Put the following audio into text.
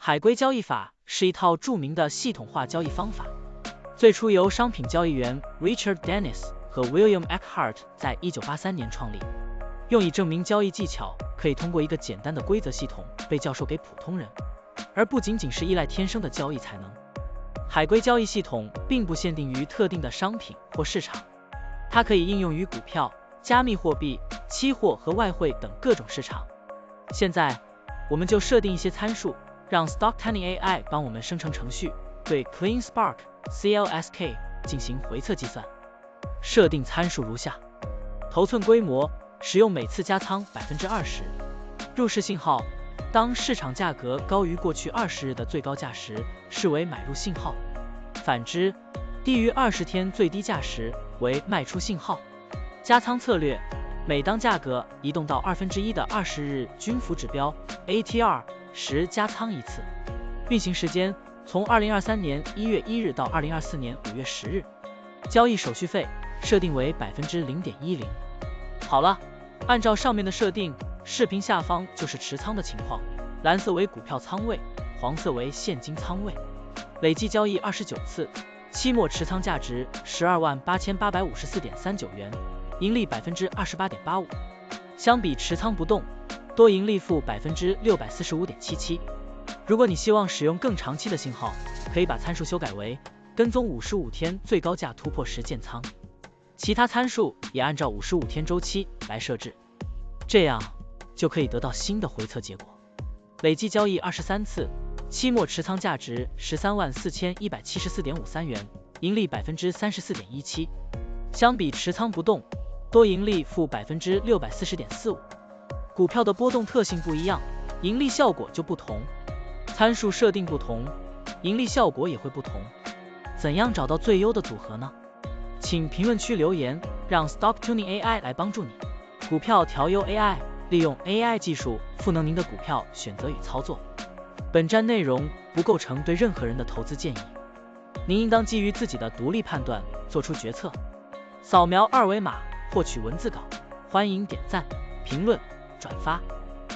海龟交易法是一套著名的系统化交易方法，最初由商品交易员 Richard Dennis 和 William Eckhart 在1983年创立，用以证明交易技巧可以通过一个简单的规则系统被教授给普通人，而不仅仅是依赖天生的交易才能。海龟交易系统并不限定于特定的商品或市场，它可以应用于股票、加密货币、期货和外汇等各种市场。现在，我们就设定一些参数，让 Stocktunning AI 帮我们生成程序，对 CleanSpark CLSK 进行回测计算。设定参数如下：头寸规模，使用每次加仓 20%。入市信号，当市场价格高于过去20日的最高价时，视为买入信号；反之，低于20天最低价时为卖出信号。加仓策略，每当价格移动到1/2的20日均幅指标 ATR 时加仓一次。运行时间从2023年1月1日到2024年5月10日。交易手续费设定为 0.10%。好了，按照上面的设定，视频下方就是持仓的情况，蓝色为股票仓位，黄色为现金仓位。累计交易29次，期末持仓价值128854.39元，盈利 28.85%。相比持仓不动，多盈利负 645.77%。如果你希望使用更长期的信号，可以把参数修改为跟踪55天最高价突破时建仓，其他参数也按照55天周期来设置，这样就可以得到新的回测结果。累计交易23次，期末持仓价值134174.53元，盈利 34.17%。相比持仓不动，多盈利负 640.45%。股票的波动特性不一样，盈利效果就不同，参数设定不同，盈利效果也会不同。怎样找到最优的组合呢？请评论区留言，让 Stocktunning AI 来帮助你。股票调优 AI， 利用 AI 技术赋能您的股票选择与操作。本站内容不构成对任何人的投资建议，您应当基于自己的独立判断做出决策。扫描二维码获取文字稿，欢迎点赞、评论、转发。